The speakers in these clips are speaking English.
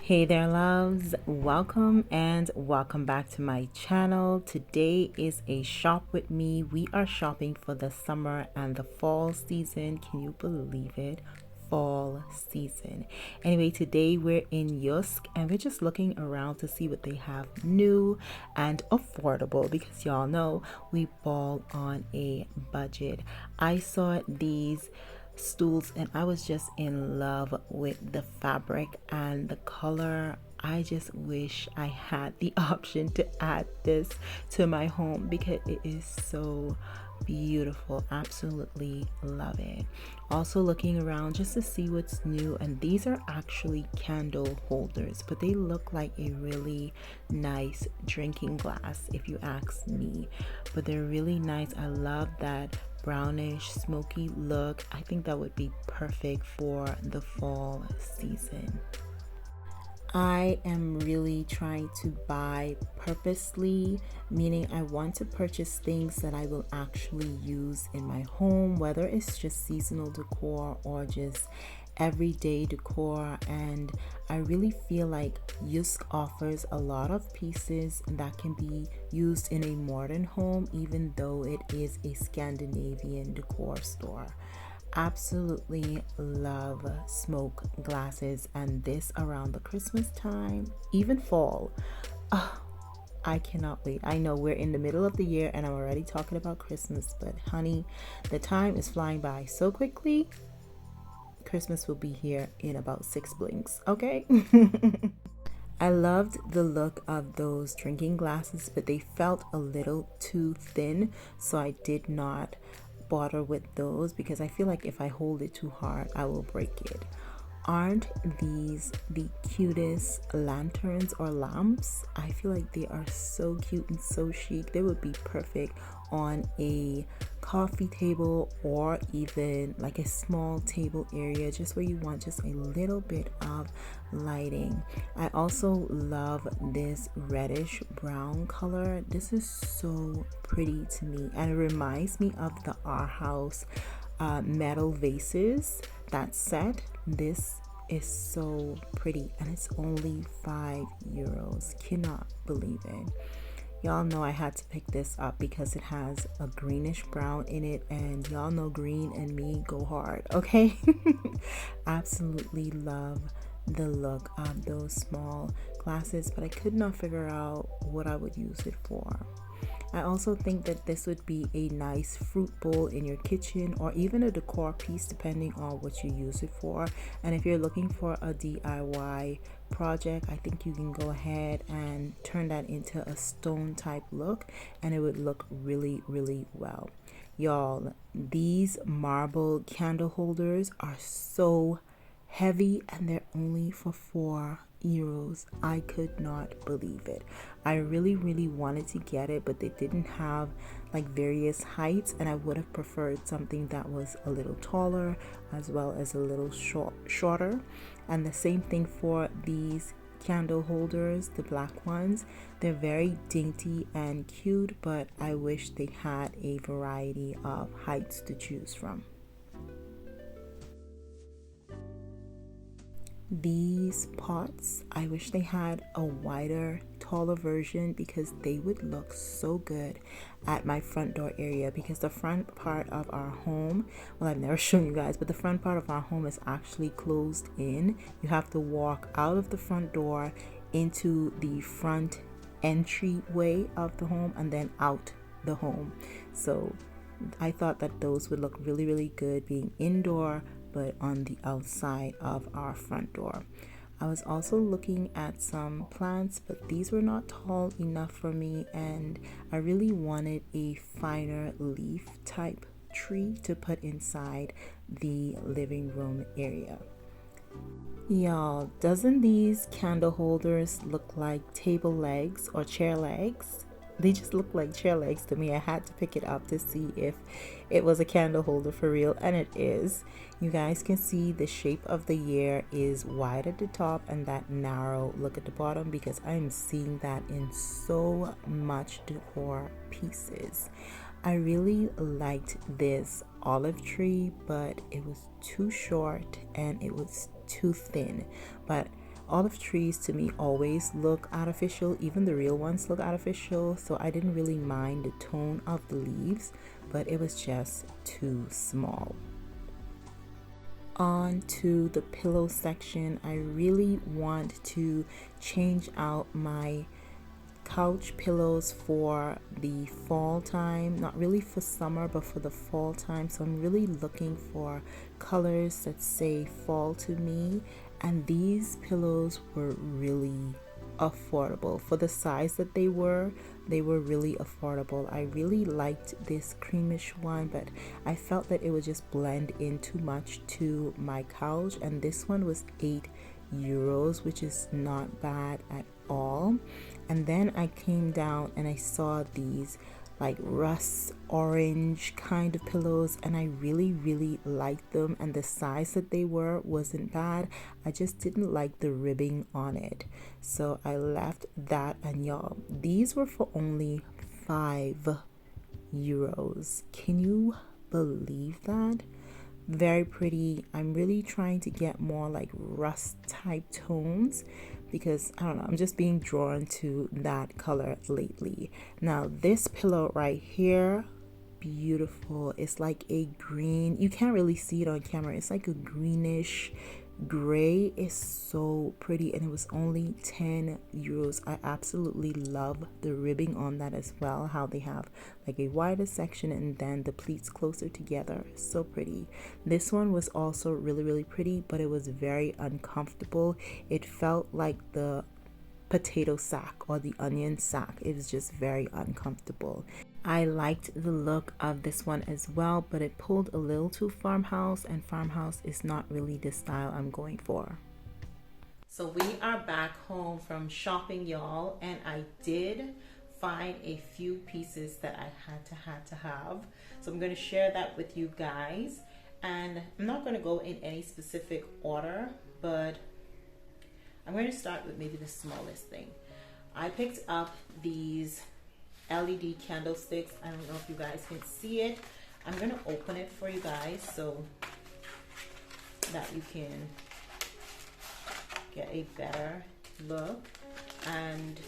Hey there, loves. Welcome and welcome back to my channel. Today is a shop with me. We are shopping for the summer and the fall season. Can you believe it? Fall season. Anyway, today we're in Yusk and we're just looking around to see what they have new and affordable because y'all know we ball on a budget. I saw these stools and I was just in love with the fabric and the color. I just wish I had the option to add this to my home because it is so beautiful. Absolutely love it. Also looking around just to see what's new, and these are actually candle holders, but they look like a really nice drinking glass if you ask me, but they're really nice. I love that brownish smoky look. I think that would be perfect for the fall season. I am really trying to buy purposely, meaning I want to purchase things that I will actually use in my home, whether it's just seasonal decor or just everyday decor. And I really feel like Yusk offers a lot of pieces that can be used in a modern home, even though it is a Scandinavian decor store. Absolutely love smoke glasses, and this around the Christmas time, even fall. Oh, I cannot wait. I know we're in the middle of the year and I'm already talking about Christmas, but honey, the time is flying by so quickly. Christmas will be here in about 6 blinks, okay? I loved the look of those drinking glasses, but they felt a little too thin, so I did not bother with those because I feel like if I hold it too hard, I will break it. Aren't these the cutest lanterns or lamps? I feel like they are so cute and so chic. They would be perfect on a coffee table or even like a small table area, just where you want just a little bit of lighting. I also love this reddish brown color. This is so pretty to me and it reminds me of the R House metal vases. That set, this is so pretty and it's only €5. Cannot believe it. Y'all know I had to pick this up because it has a greenish brown in it, and y'all know green and me go hard, okay? Absolutely love the look of those small glasses, but I could not figure out what I would use it for. I also think that this would be a nice fruit bowl in your kitchen or even a decor piece depending on what you use it for. And if you're looking for a DIY project, I think you can go ahead and turn that into a stone type look and it would look really, really well. Y'all, these marble candle holders are so heavy and they're only for €4. I could not believe it. I really wanted to get it, but they didn't have like various heights, and I would have preferred something that was a little taller as well as a little shorter. And the same thing for these candle holders, the black ones. They're very dainty and cute, but I wish they had a variety of heights to choose from. These pots, I wish they had a wider, taller version because they would look so good at my front door area, because the front part of our home, well, I've never shown you guys, but the front part of our home is actually closed in. You have to walk out of the front door into the front entryway of the home and then out the home. So I thought that those would look really good being indoor but on the outside of our front door. I was also looking at some plants, but these were not tall enough for me, and I really wanted a finer leaf type tree to put inside the living room area. Y'all, doesn't these candle holders look like table legs or chair legs? They just look like chair legs to me. I had to pick it up to see if it was a candle holder for real, and it is. You guys can see the shape of the year is wide at the top and that narrow look at the bottom, because I am seeing that in so much decor pieces. I really liked this olive tree, but it was too short and it was too thin. But olive trees to me always look artificial, even the real ones look artificial, so I didn't really mind the tone of the leaves, but it was just too small. On to the pillow section. I really want to change out my couch pillows for the fall time, not really for summer but for the fall time. So I'm really looking for colors that say fall to me, and these pillows were really affordable for the size that they were really affordable. I really liked this creamish one, but I felt that it would just blend in too much to my couch, and this one was €8, which is not bad at all. And then I came down and I saw these like rust orange kind of pillows, and I really liked them, and the size that they were wasn't bad. I just didn't like the ribbing on it, so I left that. And y'all, these were for only €5. Can you believe that? Very pretty. I'm really trying to get more like rust type tones because I don't know, I'm just being drawn to that color lately. Now this pillow right here, beautiful. It's like a green, you can't really see it on camera, it's like a greenish gray. Is so pretty, and it was only €10. I absolutely love the ribbing on that as well, how they have like a wider section and then the pleats closer together. So pretty. This one was also really pretty, but it was very uncomfortable. It felt like the potato sack or the onion sack. It was just very uncomfortable. I liked the look of this one as well, but it pulled a little too farmhouse, and farmhouse is not really the style I'm going for. So we are back home from shopping, y'all, and I did find a few pieces that I had to have. So I'm going to share that with you guys, and I'm not going to go in any specific order, but I'm going to start with maybe the smallest thing. I picked up these LED candlesticks. I don't know if you guys can see it. I'm going to open it for you guys so that you can get a better look. And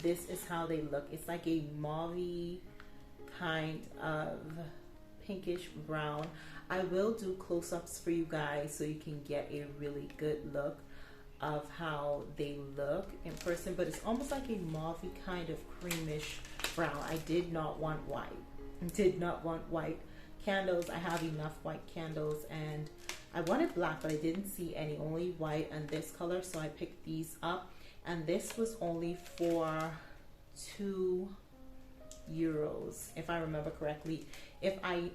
this is how they look. It's like a mauve kind of pinkish brown. I will do close-ups for you guys so you can get a really good look of how they look in person, but it's almost like a mauve kind of creamish brown. I did not want white. Did not want white candles. I have enough white candles, and I wanted black, but I didn't see any, only white and this color, so I picked these up, and this was only for €2, if I remember correctly. If I'm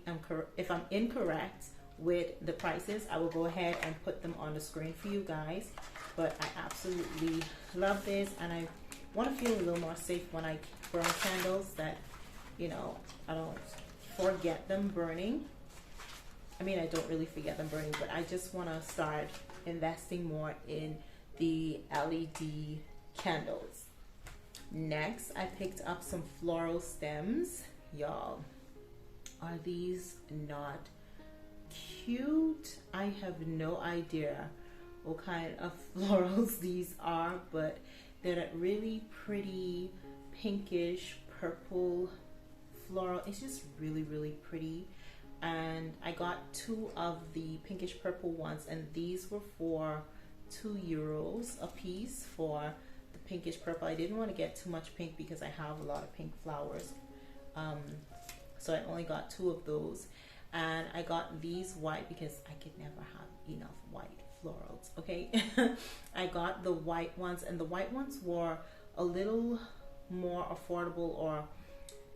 incorrect with the prices, I will go ahead and put them on the screen for you guys. But I absolutely love this, and I want to feel a little more safe when I burn candles, that, you know, I don't forget them burning. I mean, I don't really forget them burning, but I just want to start investing more in the LED candles. Next, I picked up some floral stems. Y'all, are these not cute? I have no idea what kind of florals these are, but they're that really pretty pinkish purple floral. It's just really pretty, and I got 2 of the pinkish purple ones, and these were for €2 a piece for the pinkish purple. I didn't want to get too much pink because I have a lot of pink flowers, so I only got 2 of those. And I got these white because I could never have enough white florals, okay? I got the white ones, and the white ones were a little more affordable or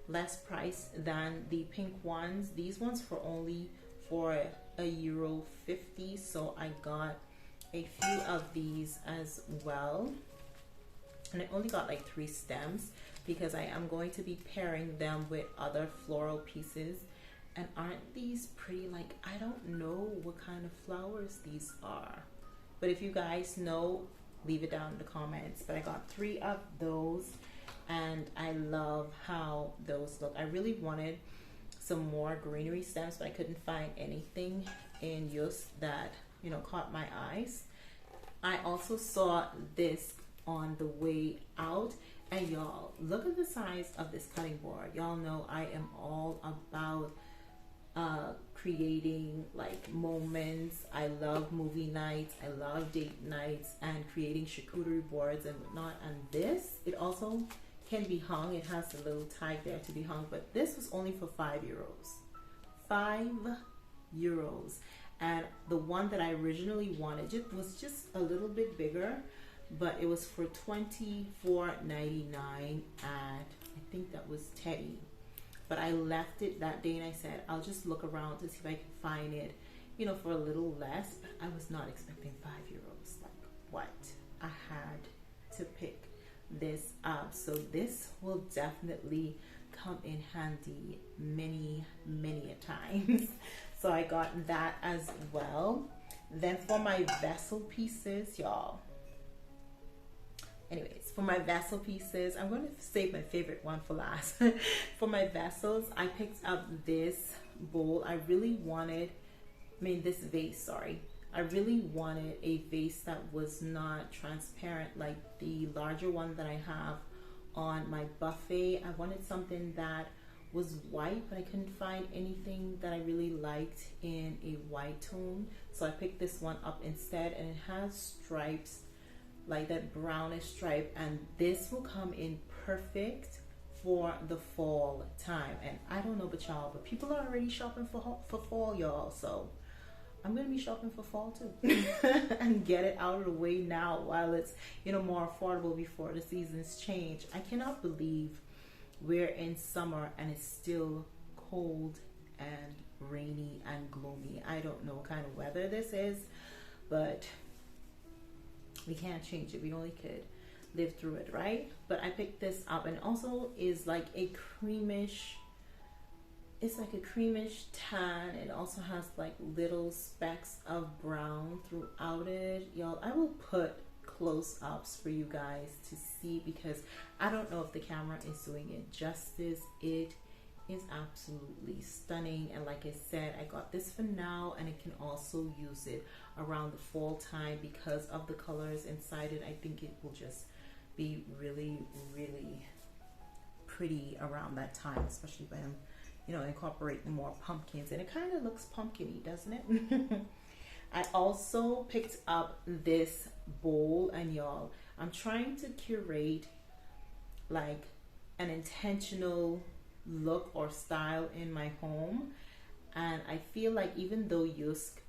less priced than the pink ones. These ones were only for €1.50, so I got a few of these as well. And I only got like 3 stems because I am going to be pairing them with other floral pieces. And aren't these pretty? Like, I don't know what kind of flowers these are, but if you guys know, leave it down in the comments. But I got 3 of those, and I love how those look. I really wanted some more greenery stems, but I couldn't find anything in use that, you know, caught my eyes. I also saw this on the way out, and y'all, look at the size of this cutting board. Y'all know I am all about creating like moments. I love movie nights, I love date nights, and creating charcuterie boards and whatnot. And this, it also can be hung. It has a little tag there to be hung, but this was only for €5. €5. And the one that I originally wanted was just a little bit bigger, but it was for $24.99 at, I think that was Teddy. But I left it that day and I said, I'll just look around to see if I can find it, you know, for a little less. But I was not expecting €5. Like, what? I had to pick this up. So this will definitely come in handy many a times. So I got that as well. Then for my vessel pieces, y'all. Anyways, for my vessel pieces, I'm going to save my favorite one for last. For my vessels, I picked up this bowl. I really wanted, this vase, sorry. I really wanted a vase that was not transparent like the larger one that I have on my buffet. I wanted something that was white, but I couldn't find anything that I really liked in a white tone. So I picked this one up instead, and it has stripes, like that brownish stripe, and this will come in perfect for the fall time. And I don't know about y'all, but people are already shopping for fall, y'all. So I'm gonna be shopping for fall too and get it out of the way now while it's, you know, more affordable before the seasons change. I cannot believe we're in summer and it's still cold and rainy and gloomy. I don't know what kind of weather this is, but we can't change it. We only could live through it, right? But I picked this up, and also is like a creamish, it's like a creamish tan. It also has like little specks of brown throughout it. Y'all, I will put close-ups for you guys to see, because I don't know if the camera is doing it justice. It is absolutely stunning, and like I said, I got this for now, and I can also use it around the fall time because of the colors inside it. I think it will just be really pretty around that time, especially when I'm, you know, incorporating more pumpkins, and it kind of looks pumpkin-y, doesn't it? I also picked up this bowl, and y'all, I'm trying to curate like an intentional look or style in my home, and I feel like even though Yusk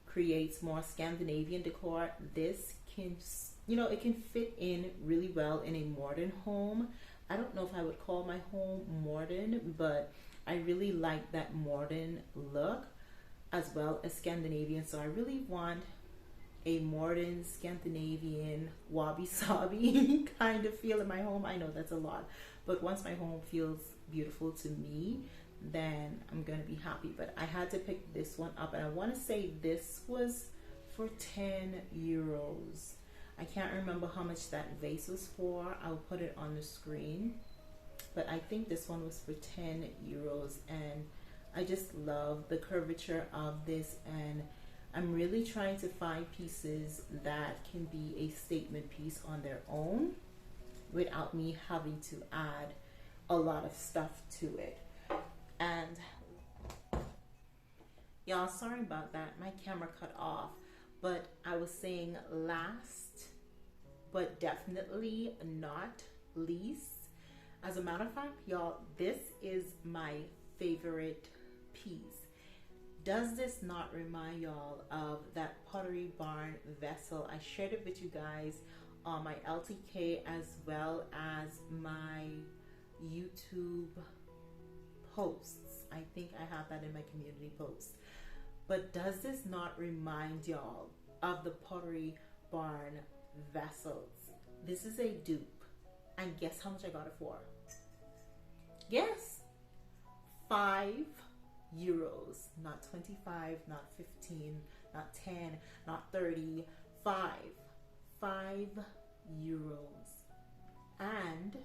creates more Scandinavian decor, this can, you know, it can fit in really well in a modern home. I don't know if I would call my home modern, but I really like that modern look as well as Scandinavian. So I really want a modern Scandinavian wabi-sabi kind of feel in my home. I know that's a lot, but once my home feels beautiful to me, then I'm gonna be happy. But I had to pick this one up, and I want to say this was for €10. I can't remember how much that vase was for. I'll put it on the screen, but I think this one was for €10, and I just love the curvature of this, and I'm really trying to find pieces that can be a statement piece on their own without me having to add a lot of stuff to it. And y'all, sorry about that, my camera cut off, but I was saying last but definitely not least, as a matter of fact, y'all, this is my favorite piece. Does this not remind y'all of that Pottery Barn vessel? I shared it with you guys on my LTK as well as my YouTube posts. I think I have that in my community posts. But does this not remind y'all of the Pottery Barn vessels? This is a dupe, and guess how much I got it for? Guess. €5. Not 25, not 15, not 10, not 30, 5. €5. And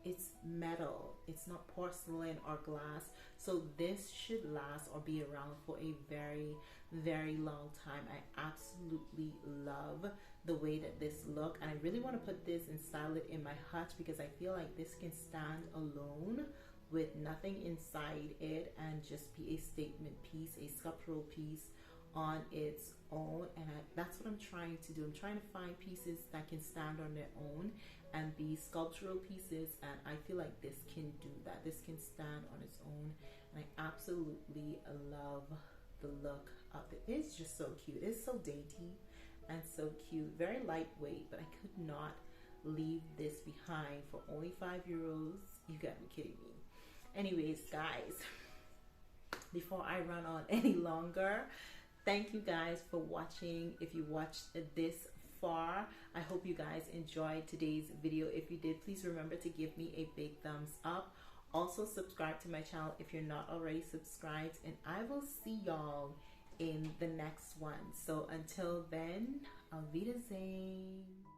it's metal. It's not porcelain or glass. So this should last or be around for a very, very long time. I absolutely love the way that this look, and I really want to put this and style it in my hut because I feel like this can stand alone with nothing inside it and just be a statement piece, a sculptural piece on its own. And that's what I'm trying to do. I'm trying to find pieces that can stand on their own and be sculptural pieces, and I feel like this can do that. This can stand on its own, and I absolutely love the look of it. It's just so cute. It's so dainty and so cute, very lightweight, but I could not leave this behind for only €5. You gotta be kidding me. Anyways, guys, before I run on any longer, thank you guys for watching. If you watched this far, I hope you guys enjoyed today's video. If you did, please remember to give me a big thumbs up. Also subscribe to my channel if you're not already subscribed, and I will see y'all in the next one. So until then, Auf Wiedersehen.